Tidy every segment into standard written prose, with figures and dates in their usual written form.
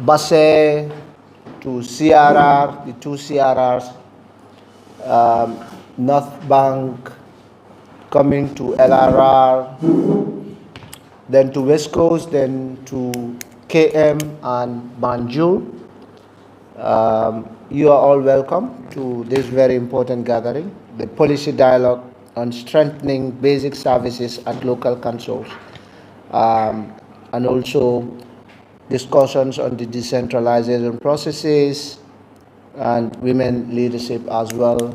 Basse to CRR, the two CRRs, North Bank, coming to LRR, then to West Coast, then to KM and Banjul. You are all welcome to this very important gathering, the policy dialogue on strengthening basic services at local councils, and also discussions on the decentralization processes and women leadership as well,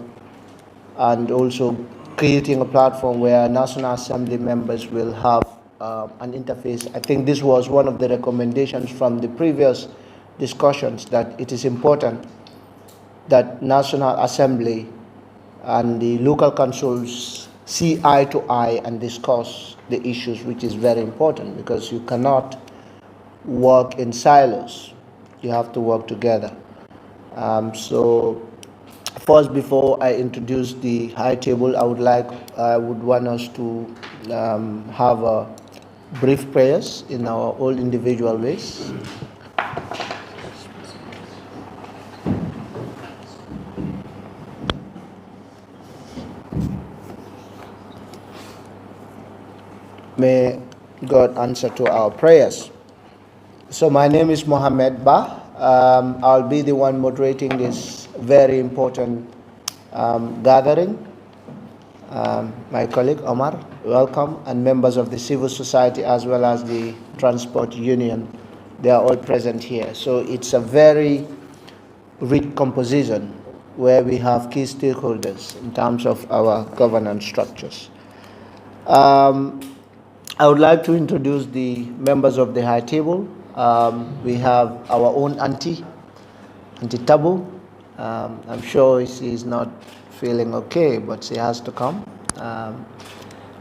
and also creating a platform where National Assembly members will have an interface. I think this was one of the recommendations from the previous discussions, that it is important that National Assembly and the local councils see eye to eye and discuss the issues, which is very important because you cannot work in silos. You have to work together. So first, before I introduce the high table, I would want us to have a brief prayers in our all individual ways. May God answer to our prayers. So my name is Mohammed Ba. I'll be the one moderating this very important gathering. My colleague Omar, welcome, and members of the civil society as well as the transport union, they are all present here. So it's a very rich composition where we have key stakeholders in terms of our governance structures. I would like to introduce the members of the high table. We have our own Auntie Tabu. I'm sure she's not feeling okay, but she has to come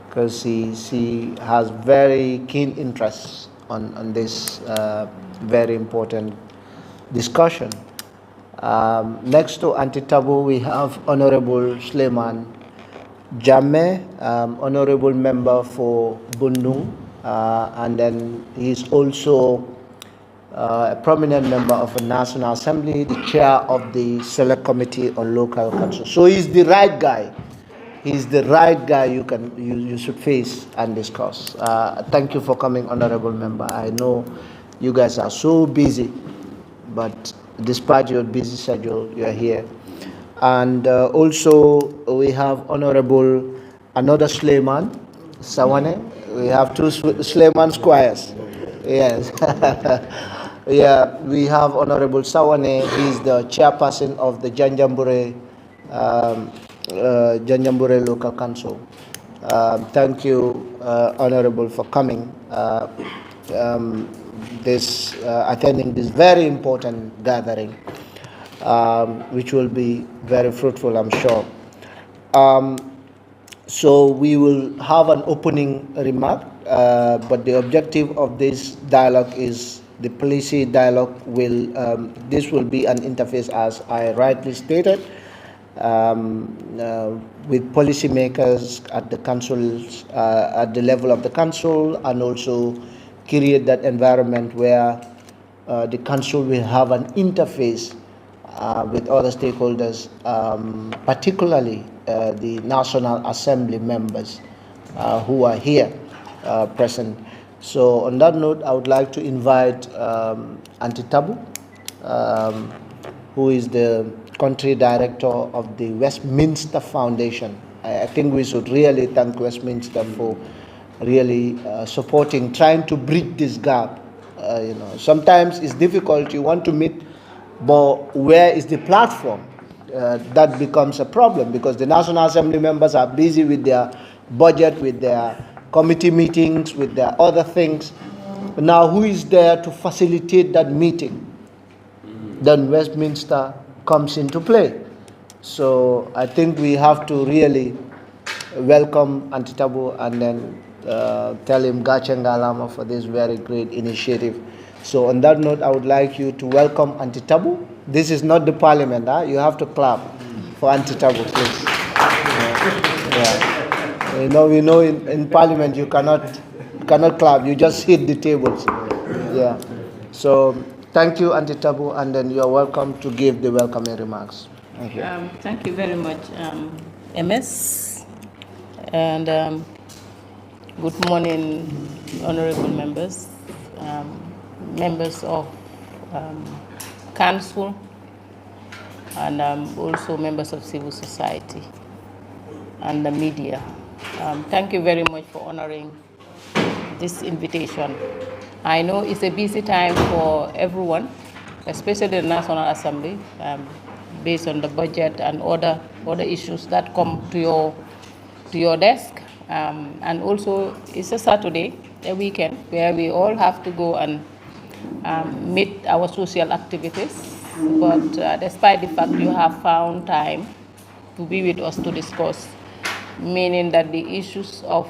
because she has very keen interest on this very important discussion. Next to Auntie Tabu, we have Honorable Suleiman Jammeh, honorable member for Bundu, and then he's also a prominent member of the National Assembly, the chair of the Select Committee on Local Council. So he's the right guy. He's the right guy you should face and discuss. Thank you for coming, honorable member. I know you guys are so busy, but despite your busy schedule, you are here. And also we have another Suleiman Sawane. We have two Suleiman Squires. Yes. Yeah, we have Honorable Sawane. He's the chairperson of the Janjambure Local Council. Thank you, Honorable, for coming. Attending this very important gathering. Which will be very fruitful, I'm sure. So we will have an opening remark, but the objective of this dialogue is the policy dialogue this will be an interface, as I rightly stated, with policymakers at the councils, at the level of the council, and also create that environment where the council will have an interface with other stakeholders, particularly the National Assembly members who are here present. So on that note, I would like to invite Auntie Tabu, who is the country director of the Westminster Foundation. I think we should really thank Westminster for really supporting, trying to bridge this gap. Sometimes it's difficult, you want to meet, but where is the platform? That becomes a problem because the National Assembly members are busy with their budget, with their committee meetings, with their other things. Now, who is there to facilitate that meeting? Then Westminster comes into play. So I think we have to really welcome Auntie Tabu and then tell him Gachengalama for this very great initiative. So on that note, I would like you to welcome Auntie Tabu. This is not the parliament, huh? You have to clap for Auntie Tabu, please. Yeah. We know in parliament you cannot clap, you just hit the tables. Yeah. So Thank you, Auntie Tabu, and then you are welcome to give the welcoming remarks. Thank you. Thank you very much, MS, and good morning, honorable members, members of council, and also members of civil society and the media. Thank you very much for honoring this invitation. I know it's a busy time for everyone, especially the National Assembly, based on the budget and other issues that come to your desk. And also, it's a Saturday, a weekend, where we all have to go and meet our social activities. But despite the fact you have found time to be with us to discuss, meaning that the issues of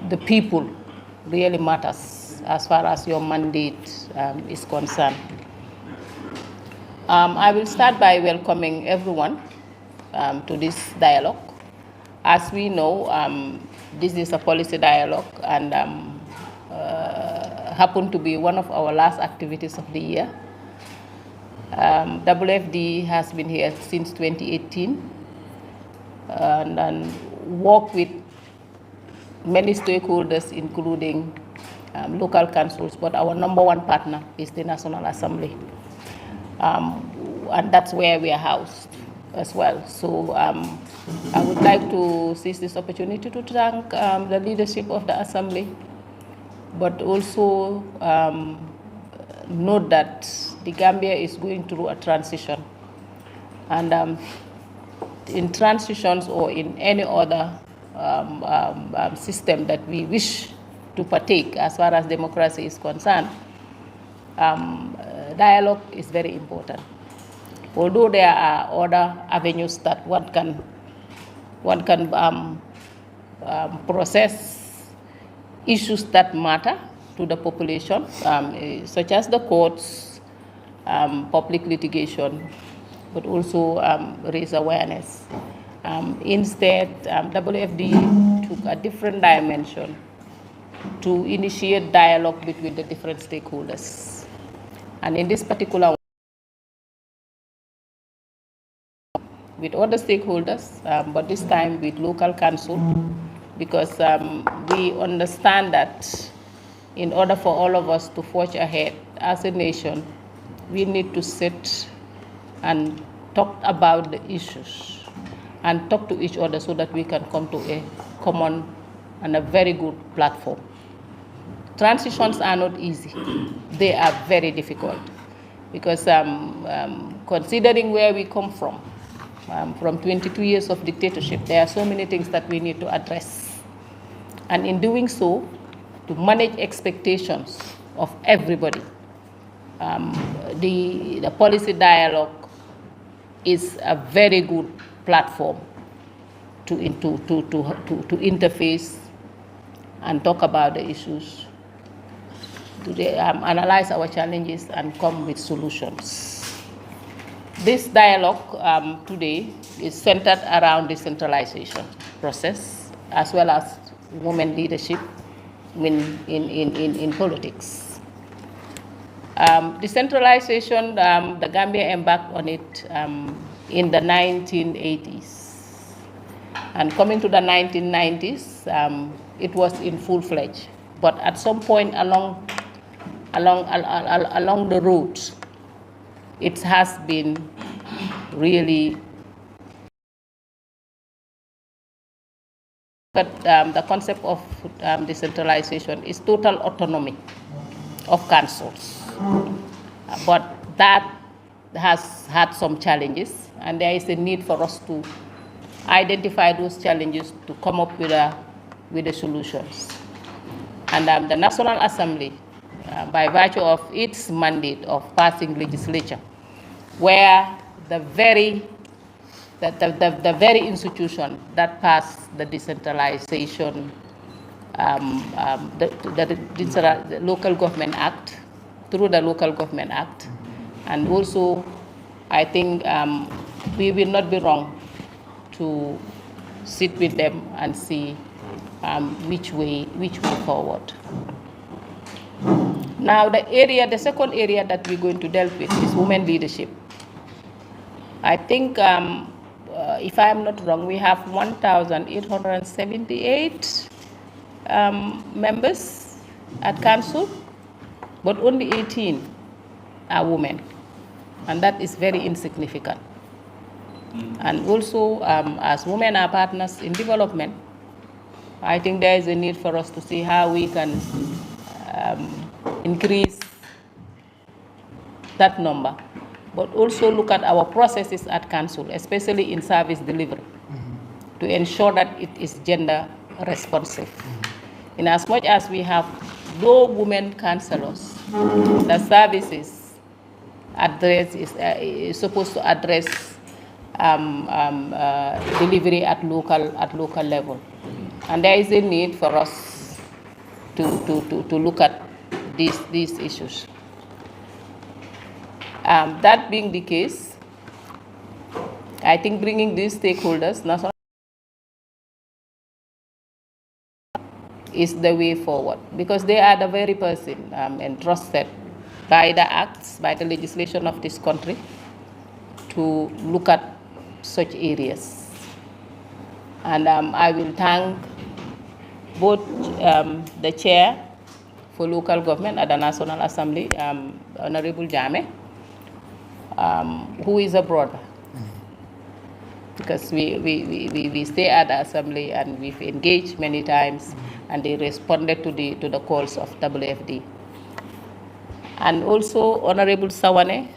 the people really matters as far as your mandate is concerned. I will start by welcoming everyone to this dialogue. As we know, this is a policy dialogue and happened to be one of our last activities of the year. WFD has been here since 2018 and worked with many stakeholders, including local councils, but our number one partner is the National Assembly. And that's where we are housed as well. So I would like to seize this opportunity to thank the leadership of the Assembly, but also note that the Gambia is going through a transition. And in transitions or in any other system that we wish to partake as far as democracy is concerned, dialogue is very important. Although there are other avenues that one can process issues that matter to the population, such as the courts, public litigation, but also raise awareness. Instead, WFD took a different dimension to initiate dialogue between the different stakeholders. And in this particular with other stakeholders, but this time with local council, because we understand that in order for all of us to forge ahead as a nation, we need to sit and talk about the issues and talk to each other so that we can come to a common and a very good platform. Transitions are not easy. They are very difficult because considering where we come from 22 years of dictatorship, there are so many things that we need to address. And in doing so, to manage expectations of everybody, the policy dialogue is a very good platform to interface and talk about the issues, to analyze our challenges and come with solutions. This dialogue today is centered around the decentralization process as well as women leadership in politics. Decentralization, the Gambia embarked on it in the 1980s. And coming to the 1990s, it was in full-fledged. But at some point along the road, it has been really the concept of decentralization is total autonomy of councils. But that has had some challenges, and there is a need for us to identify those challenges to come up with the solutions. And the National Assembly, by virtue of its mandate of passing legislation, where the very institution that passed the decentralization, the Local Government Act, through the Local Government Act, and also I think we will not be wrong to sit with them and see which way forward. Now, the second area that we're going to deal with is women leadership. I think, if I'm not wrong, we have 1,878 members at council, but only 18 are women, and that is very insignificant. And also, as women are partners in development, I think there is a need for us to see how we can increase that number, but also look at our processes at council, especially in service delivery, to ensure that it is gender responsive. In as much as we have low women councillors, the services address is supposed to address delivery at local level, and there is a need for us to look at these issues. That being the case, I think bringing these stakeholders national is the way forward, because they are the very person entrusted by the acts, by the legislation of this country, to look at such areas. And I will thank both the chair for local government at the National Assembly, Honorable Jame, who is a brother, because we stay at the assembly and we've engaged many times, and they responded to the calls of WFD. And also Honorable Sawane,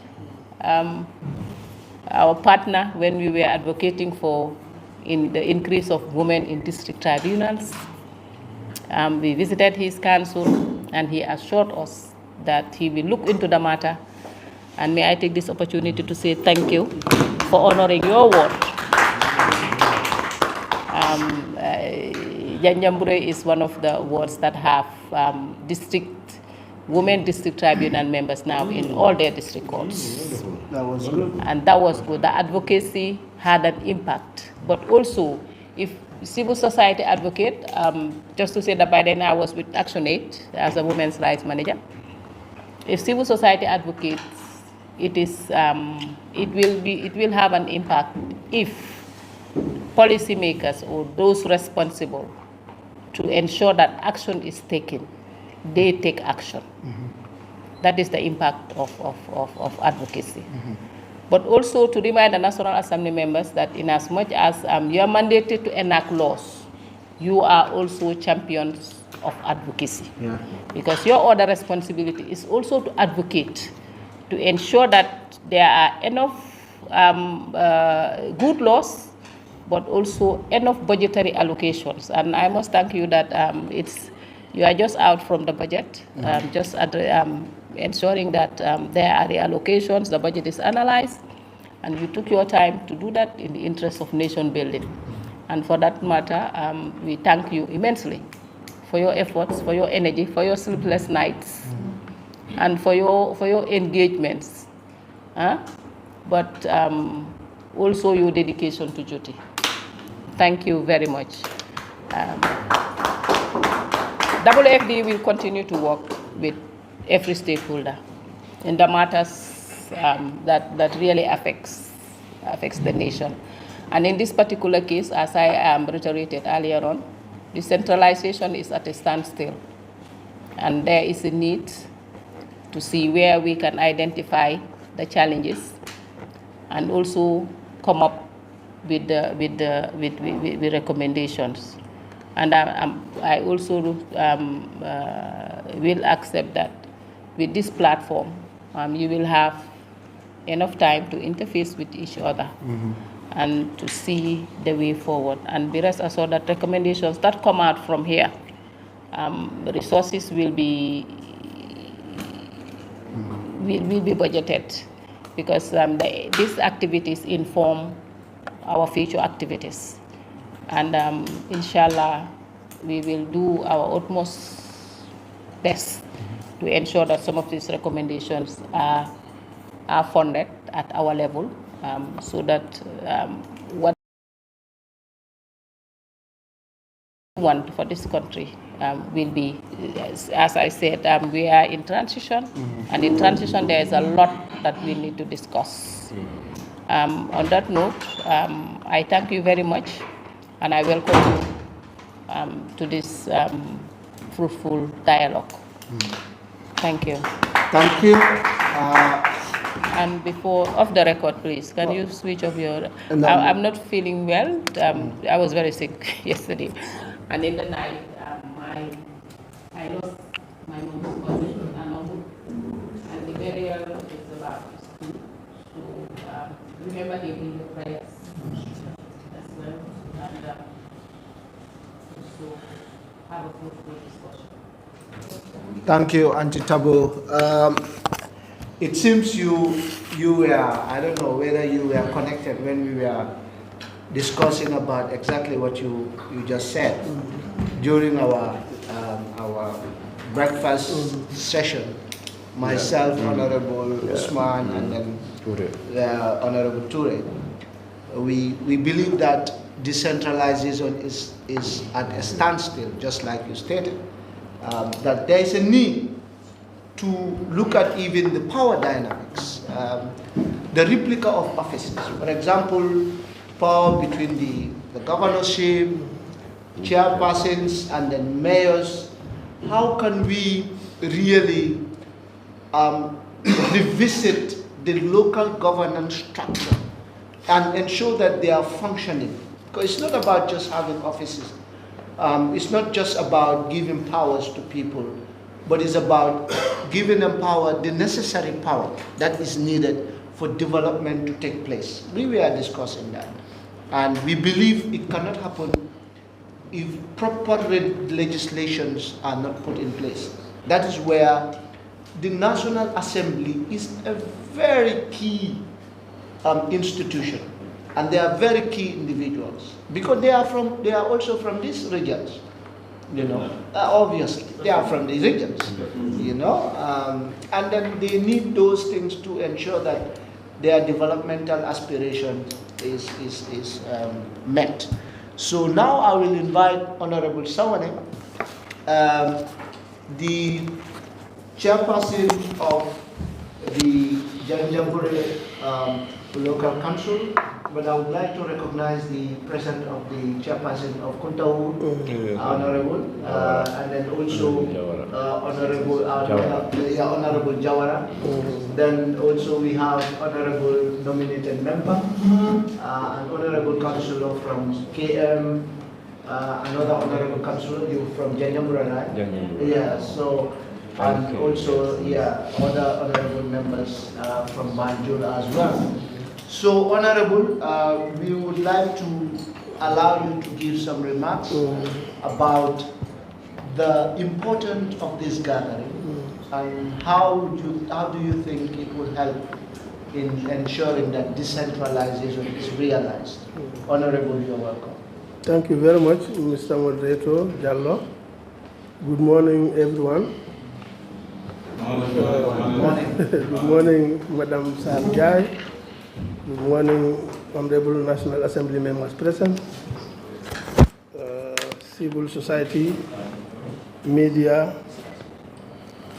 our partner when we were advocating for the increase of women in district tribunals. We visited his council, and he assured us that he will look into the matter. And may I take this opportunity to say thank you for honoring your word. Janjambure is one of the wards that have women district tribunal members now in all their district courts. That was good. And that was good. The advocacy had an impact. But also, if civil society advocate, just to say that by then I was with ActionAid as a women's rights manager. If civil society advocates, it will have an impact if policymakers or those responsible to ensure that action is taken, they take action. That is the impact of advocacy. But also to remind the National Assembly members that in as much as you are mandated to enact laws, you are also champions of advocacy. Yeah. Because your other responsibility is also to advocate, to ensure that there are enough good laws, but also enough budgetary allocations. And I must thank you that you are just out from the budget, just ensuring that there are the allocations, the budget is analyzed, and you took your time to do that in the interest of nation building. And for that matter, we thank you immensely for your efforts, for your energy, for your sleepless nights, and for your engagements, but also your dedication to duty. Thank you very much. WFD will continue to work with every stakeholder in the matters that really affects the nation. And in this particular case, as I reiterated earlier on, decentralization is at a standstill. And there is a need to see where we can identify the challenges and also come up with recommendations. And I also will accept that with this platform, you will have enough time to interface with each other and to see the way forward. And be rest assured that recommendations that come out from here, the resources will be budgeted, because these activities inform our future activities. And inshallah, we will do our utmost best to ensure that some of these recommendations are funded at our level, so that want for this country will be, as I said, we are in transition, and in transition there is a lot that we need to discuss. On that note, I thank you very much, and I welcome you to this fruitful dialogue. Thank you. Thank you. And before, off the record, please, can you switch off your... I'm not feeling well. I was very sick yesterday. And in the night, I lost my mom's cousin, and the burial is about to. So remember him in the prayers as well. And so have a fruitful discussion. Thank you, Auntie Tabu. It seems you were, I don't know whether you were connected when we were discussing about exactly what you just said during our breakfast session. Myself, Honorable Usman, and then Honorable Ture. We believe that decentralization is at a standstill, just like you stated. That there is a need to look at even the power dynamics, the replica of offices. For example, power between the governorship, chairpersons, and then mayors. How can we really revisit the local governance structure and ensure that they are functioning? Because it's not about just having offices. It's not just about giving powers to people, but it's about giving them power, the necessary power that is needed for development to take place. We were discussing that. And we believe it cannot happen if proper legislations are not put in place. That is where the National Assembly is a very key institution. And they are very key individuals because they are also from these regions, you know. Obviously, they are from these regions, you know, and then they need those things to ensure that their developmental aspiration is met. So now I will invite Honorable Sawane, the chairperson of the Janjanbureh Local Council, but I would like to recognize the presence of the chairperson of Kuntawu, Honorable, and then also Honorable Jawara. Then also we have Honorable nominated member, and Honorable Councillor from KM, another Honorable Councillor, you from Janjanbureh, right? Yeah, so, and also, other Honorable members from Banjul as well. So, Honorable, we would like to allow you to give some remarks about the importance of this gathering and how do you think it will help in ensuring that decentralization is realized. Honorable, you're welcome. Thank you very much, Mr. Moderator Jallo. Good morning, everyone. Good morning. Good morning, Madam Sahab. Good morning, Honorable National Assembly members present, civil society, media.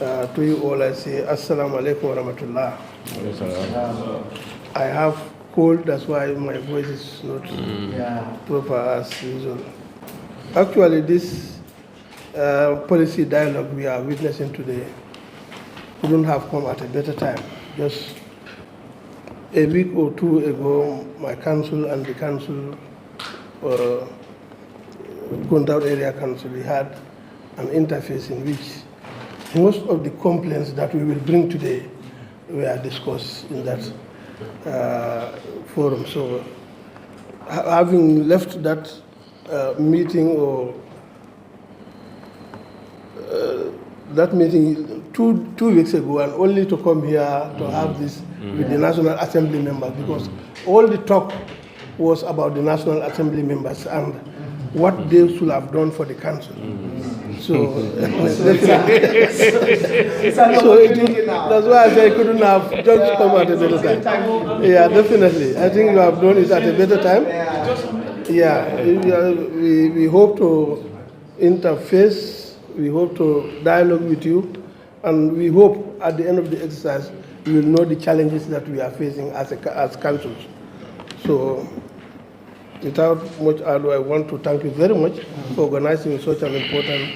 To you all I say, Assalamu alaikum wa rahmatullah. I have cold, that's why my voice is not proper as usual. Actually, this policy dialogue we are witnessing today couldn't have come at a better time. Just a week or two ago, my council and the council, Kuntawu Area Council, we had an interface in which most of the complaints that we will bring today were discussed in that forum. So, having left that meeting or that meeting two weeks ago, and only to come here to have this with the National Assembly members, because all the talk was about the National Assembly members and what they should have done for the council. So, that's why I say I couldn't have just come at a better time. Yeah, definitely. I think you have done it at a better time. Yeah, we hope to interface. We hope to dialogue with you, and we hope at the end of the exercise you will know the challenges that we are facing as councils. So, without much ado, I want to thank you very much for organizing such an important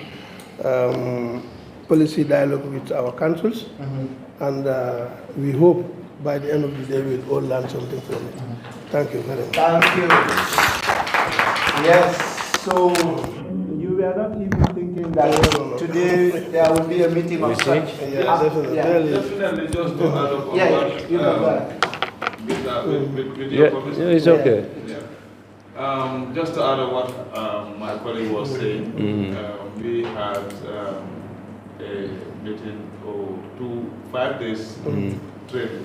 policy dialogue with our councils, and we hope by the end of the day we'll all learn something from it. Thank you very much. Thank you. Yes, so you were not even thinking that today there will be a meeting of such. Yeah, definitely. Definitely, just to add up on Yeah, you can go ahead. with your permission. Yeah, it's okay. Yeah. Just to add on what my colleague was saying, we had a meeting for 5 days training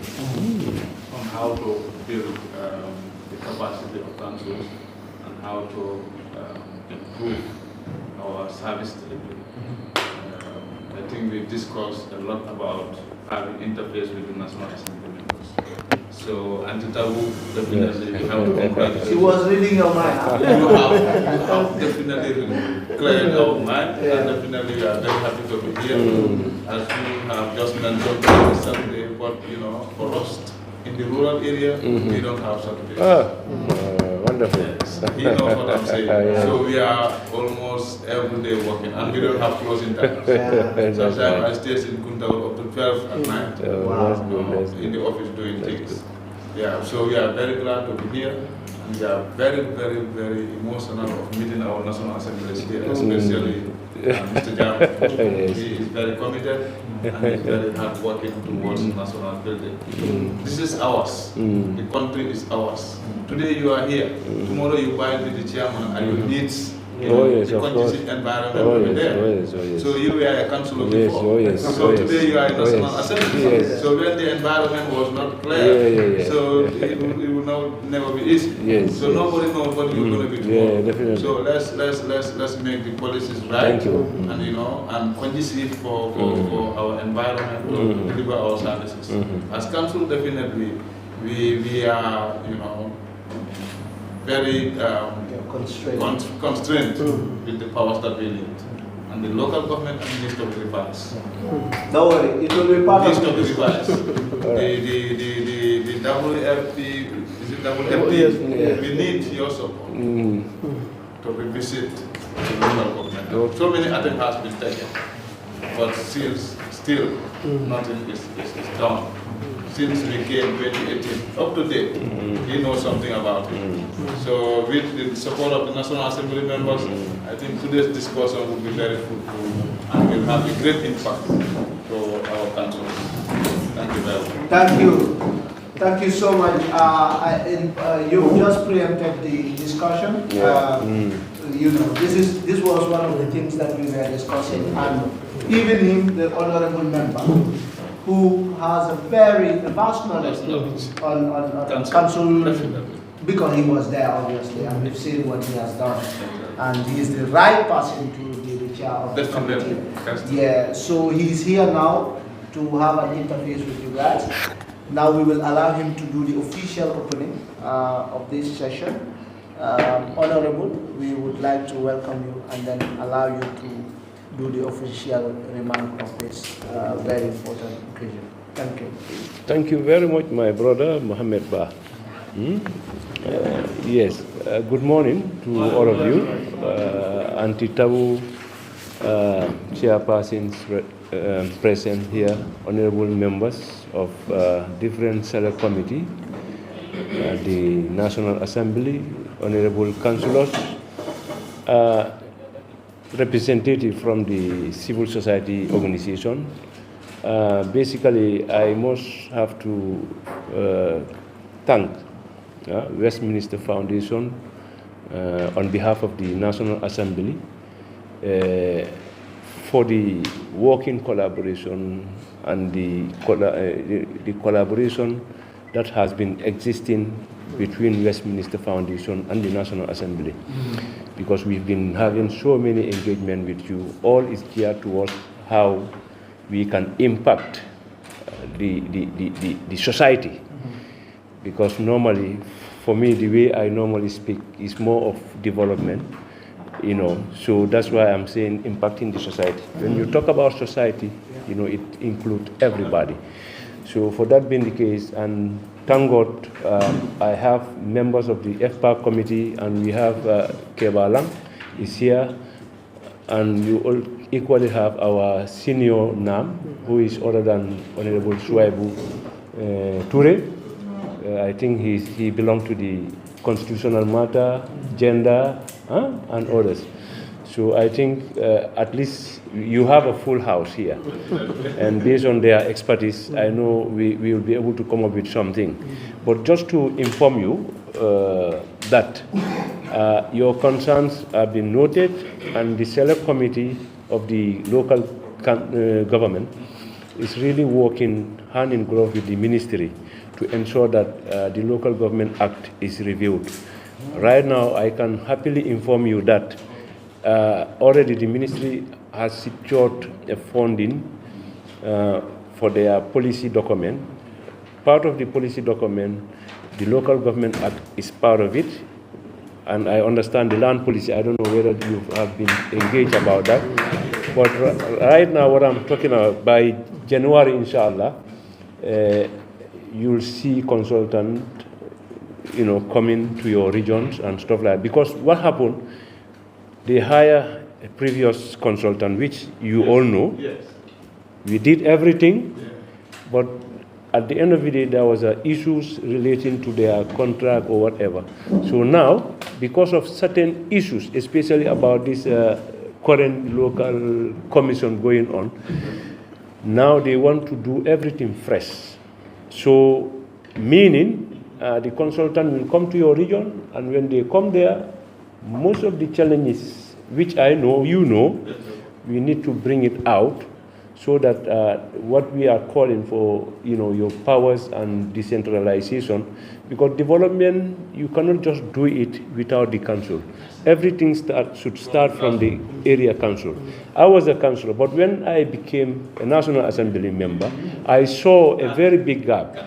on how to build the capacity of councils and how to improve our service delivery. I think we discussed a lot about having interface with the National Assembly members. So, anti-taboo, definitely you have to congratulate. She was reading your mind. You have definitely cleared our mind, and definitely we are very happy to be here. As we have just mentioned yesterday, but for us in the rural area, we don't have Saturdays. Wonderful. He knows what I'm saying. So we are almost every day working, and we don't have closing times. Sometimes I stay in Kunta up to 12 at night. That's good. In the office doing things. Yeah, so we are very glad to be here, and we are very, very, very emotional of meeting our National Assembly here, especially Mr. Jam. He is very committed and is very hard working towards national building. This is ours. The country is ours. Today you are here. Tomorrow you buy with the chairman and you need the conducive environment over there. So you were a councillor before. So today you are a National Assembly. So when the environment was not clear, so it will never be easy. So nobody knows what you're going to be tomorrow. So let's make the policies right and conducive for our environment to deliver our services. As council, definitely we are very constrained with the powers that we need. And the local government needs to be revised. Don't worry, it will be part Needs of to be it. revised. The WFD, is it WFD? We need your support to revisit the local government. So many attempts has been taken, but still nothing is done. Since we came 2018, up to date, he knows something about it. So with the support of the National Assembly members, I think today's discussion will be very fruitful and will have a great impact to our country. Thank you very much. Thank you. Thank you so much. You just preempted the discussion. This was one of the things that we were discussing, and even him, the honourable member, who has a vast knowledge on council, because he was there obviously, and we've seen what he has done, and he is the right person to be the chair of the committee. Yeah, so he's here now to have an interface with you guys. Now we will allow him to do the official opening of this session. Honorable, we would like to welcome you and then allow you to do the official remark of this very important occasion. Thank you. Thank you very much, my brother Mohammed Ba. Yes, good morning to all of you. Anti-taboo chairpersons present here, honorable members of different select committee, the National Assembly, honorable councillors, representative from the civil society organization. Basically, I must have to thank Westminster Foundation on behalf of the National Assembly for the working collaboration and the collaboration that has been existing between Westminster Foundation and the National Assembly. Because we've been having so many engagement with you, all is geared towards how we can impact the society. Because normally, for me, the way I normally speak is more of development. So that's why I'm saying impacting the society. When you talk about society, it includes everybody. So for that being the case, and thank God, I have members of the FPAC committee, and we have Keba Lang is here, and you all equally have our senior NAM, who is other than Honorable Suwaibu Toure. I think he belongs to the constitutional matter, gender, and others. So I think at least you have a full house here. And based on their expertise, I know we will be able to come up with something. But just to inform you that your concerns have been noted, and the select committee of the local government is really working hand in glove with the ministry to ensure that the Local Government Act is reviewed. Right now, I can happily inform you that already the ministry has secured a funding for their policy document. Part of the policy document, the Local Government Act is part of it, and I understand the land policy. I don't know whether you have been engaged about that. But right now, what I'm talking about, by January, inshallah, you'll see consultant, coming to your regions and stuff like that. Because what happened, they hire a previous consultant, which you all know. Yes. We did everything, but at the end of the day, there was issues relating to their contract or whatever. So now, because of certain issues, especially about this current local commission going on, now they want to do everything fresh. So, meaning the consultant will come to your region, and when they come there, most of the challenges, which I know, we need to bring it out so that what we are calling for, your powers and decentralization, because development, you cannot just do it without the council. Everything should start from the area council. I was a councillor, but when I became a National Assembly member, I saw a very big gap.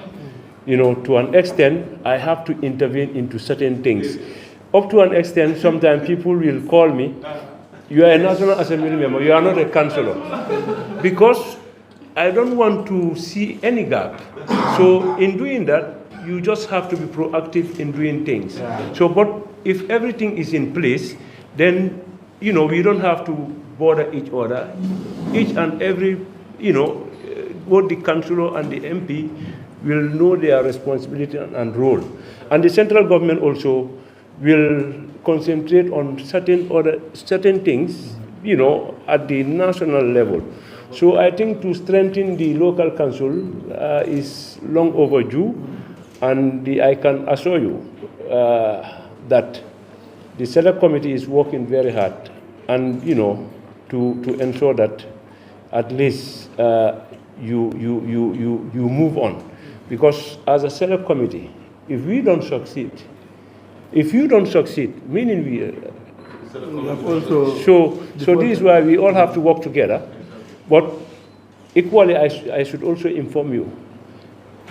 To an extent, I have to intervene into certain things. Up to an extent, sometimes people will call me, you are a National Assembly member, you are not a councillor. Because I don't want to see any gap. So in doing that, you just have to be proactive in doing things. So, but if everything is in place, then, we don't have to bother each other. Each and every, both the councillor and the MP will know their responsibility and role. And the central government also will concentrate on certain things, at the national level. So I think to strengthen the local council is long overdue, and I can assure you that the select committee is working very hard, and to ensure that at least you move on, because as a select committee, if you don't succeed, meaning we have also so this is why we all have to work together. But equally, I should also inform you,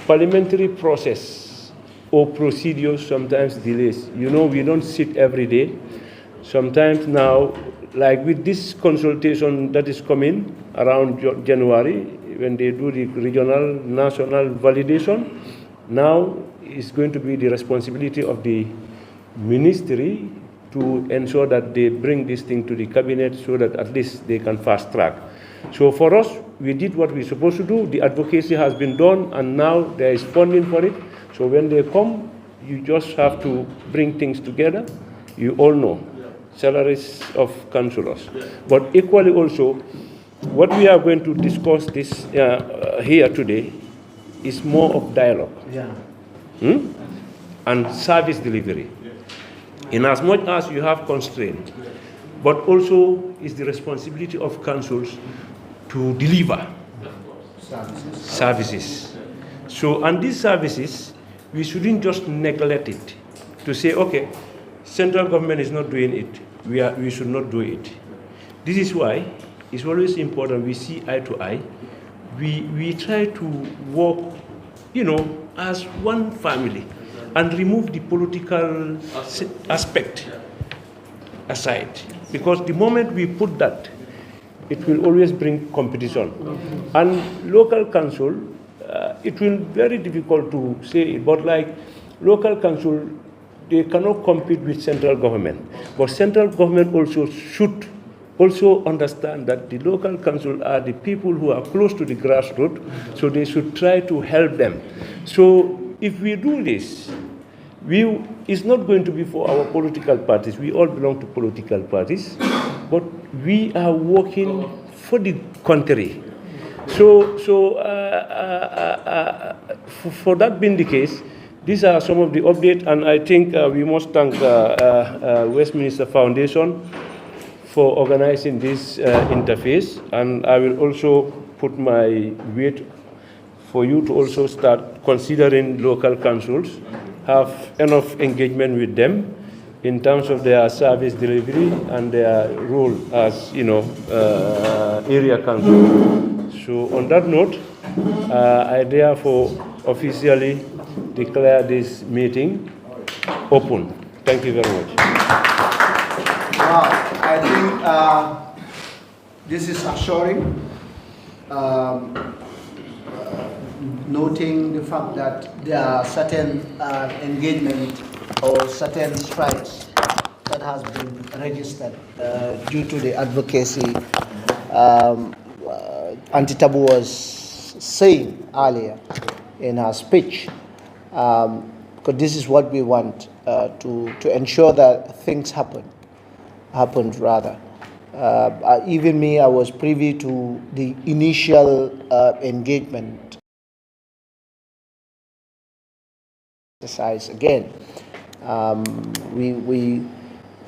parliamentary process or procedures sometimes delays. We don't sit every day. Sometimes now, like with this consultation that is coming around January, when they do the regional, national validation, now it's going to be the responsibility of the ministry to ensure that they bring this thing to the cabinet so that at least they can fast track. So for us, we did what we're supposed to do. The advocacy has been done, and now there is funding for it. So when they come, you just have to bring things together. You all know salaries of councillors. But equally also, what we are going to discuss this here today is more of dialogue and service delivery. In as much as you have constraint, but also is the responsibility of councils to deliver services. So, and these services, we shouldn't just neglect it to say, okay, central government is not doing it, we should not do it. This is why it's always important we see eye to eye. We try to work, as one family, and remove the political aspect aside. because the moment we put that, it will always bring competition. And local council, it will be very difficult to say it, but like local council, they cannot compete with central government. But central government also should also understand that the local council are the people who are close to the grassroots, so they should try to help them. So if we do this, it's not going to be for our political parties. We all belong to political parties, but we are working for the country. So for that being the case, these are some of the updates, and I think we must thank Westminster Foundation for organizing this interface, and I will also put my weight for you to also start considering local councils, have enough engagement with them in terms of their service delivery and their role as, area council. So on that note, I therefore officially declare this meeting open. Thank you very much. Wow, I think this is assuring, noting the fact that there are certain engagement or certain strides that has been registered due to the advocacy Auntie Tabu was saying earlier in her speech, because this is what we want to ensure that things happened rather. Even me, I was privy to the initial engagement exercise again. We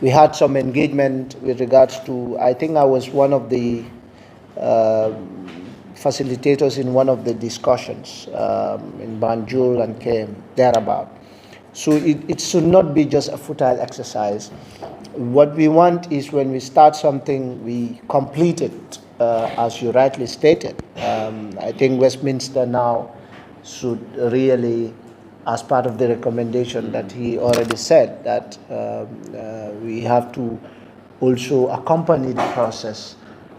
had some engagement with regards to, I think I was one of the facilitators in one of the discussions in Banjul and came thereabout. So it should not be just a futile exercise. What we want is when we start something, we complete it, as you rightly stated. I think Westminster now should really, as part of the recommendation that he already said, that we have to also accompany the process.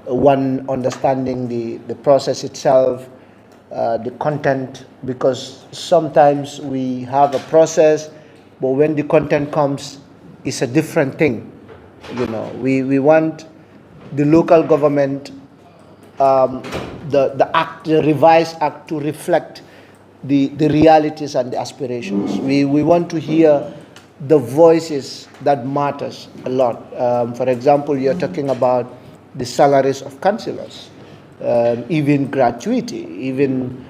One, understanding the process itself, the content, because sometimes we have a process, but when the content comes, it's a different thing. We want the local government, the revised act to reflect the realities and the aspirations. We want to hear the voices that matters a lot. For example, you're talking about the salaries of councillors, even gratuity, even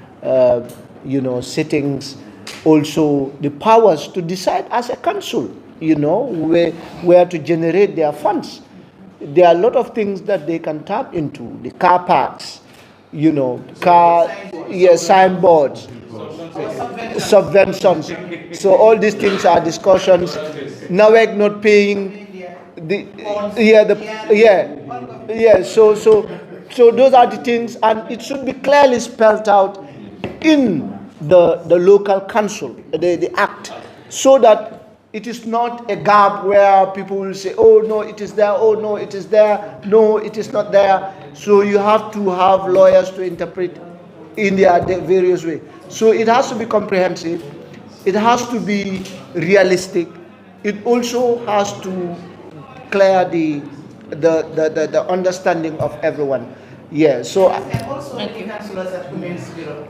sittings, also the powers to decide as a council, where to generate their funds. There are a lot of things that they can tap into, the car parks, signboards, subventions. So all these things are discussions. NAWEC not paying so those are the things, and it should be clearly spelled out in the local council, the act, so that it is not a gap where people will say, oh no, it is there, oh no, it is there, no, it is not there. So you have to have lawyers to interpret in their various ways. So it has to be comprehensive, it has to be realistic, it also has to clear the understanding of everyone. Yeah, so and also the councillors at Women's Bureau,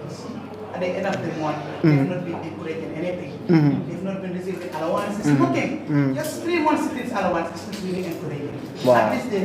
at the end of the month, they've not been decorating anything. They've not been receiving allowances. Nothing. Just 3 months sitting allowance is not really encouraging. Wow. At least they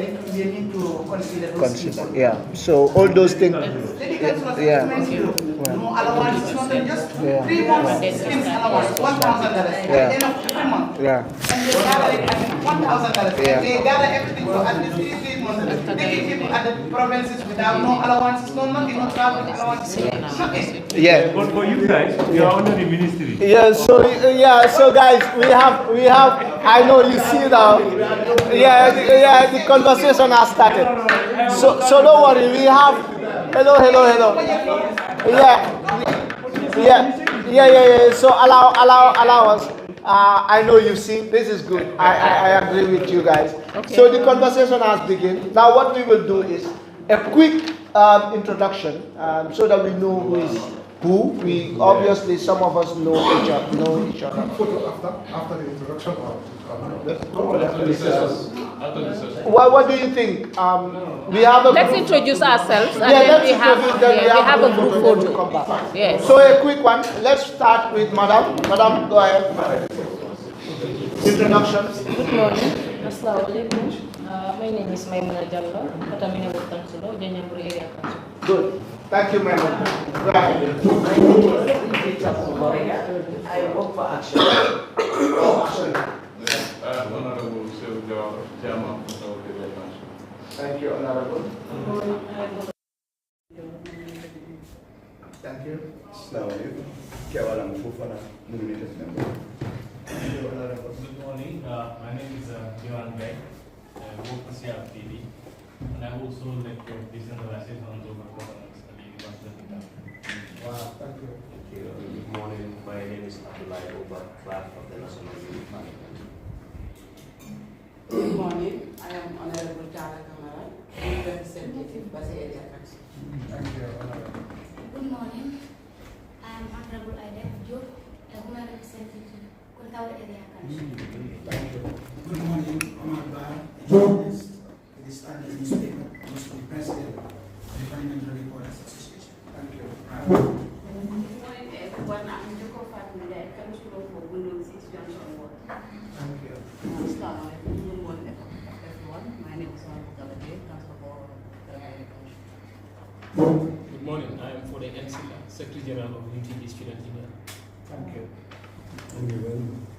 need to consider those people. Yeah. So all those things. The councillors at Women's Bureau, no allowances, nothing. Just 3 months sitting allowance, $1,000 at the end of 3 months. Yeah. And they gather it at $1,000. Yeah. They gather everything for at least 3 months. They give people at the provinces without no allowances, no nothing, no travel allowances, nothing. Yeah. But for you guys, you are under the ministry. Yeah. So guys, we have. I know you see now. Yeah. The conversation has started. So don't worry. We have. Hello. Yeah. So allow us. I know you see, this is good. I agree with you guys. Okay. So the conversation has begun. Now what we will do is a quick introduction so that we know who is who. We obviously, some of us know each other. Photo after the introduction. What do you think? We have a Let's group. introduce ourselves and Yeah, then let's we have, introduce them. We we have a group and then we'll photo. come back. Yes. So a quick one. Let's start with Madam. Madam, go ahead. Introduction. Good morning. Assalamualaikum. My name is Maimuna Jallo, Katamina Tansulo, Janyamburi Area Council. Good. Thank you, Madam. Go ahead. I work for Action. Honorable Chairman of the Council. Thank you, Honorable. Thank you. Assalamualaikum. Kewala Mufufana, nominated member. Thank you, Honorable. Good morning. My name is Johan Beck. I work for CRTV, and I also lecture decentralization on global governance at the University of Ghana. Wow, thank you. Good morning. My name is Abdullah Oba, clerk of the National Youth Parliament. Good morning. I am Honorable Tara Kamara, representative Basi Area Council. Thank you, Honorable. Good morning. I am Honorable Ida Job, a woman representative, Kuntawa Area Council. Thank you. Good morning, Omar Bar, journalist, the Standard newspaper, also the president of the Parliamentary Reporters Association. Thank you. Good morning, everyone. I'm Joko Fatmida, Councilor for Windows 6 Junction Ward. Thank you. Good morning, everyone. My name is Honorable Galade, Councilor for the Area Council. Good morning. I am for the NCA, Secretary General of UTD Student Union. Thank you. Thank you very much.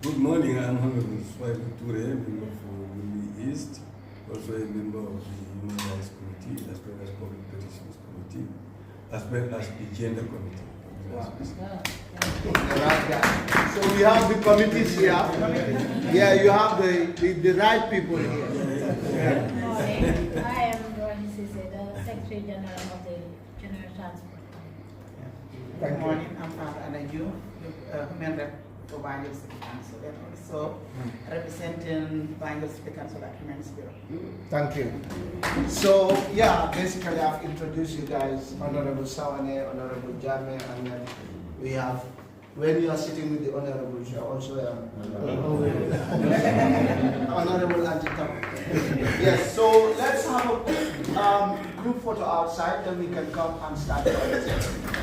Good morning, I am Honorable Swai Ture, member for Wumi East, also a member of the Human Rights Committee, as well as Public Petitions Committee, as well as the Gender Committee. Wow. So we have the committees here. Yeah, you have the right people here. Good morning. I am Rohini Sise, the Secretary General of the General Transport. Good morning. I'm Father Anayu, Human Rep for Banjul City Council, and also representing Banjul City Council at Women's Bureau. Thank you. So, yeah, basically I've introduced you guys, Honorable Sawane, Honorable Jame, and then we have, when you are sitting with the Honorables, you are also Honorable Antitabu. Yes, so let's have a quick group photo outside, then we can come and start the conversation.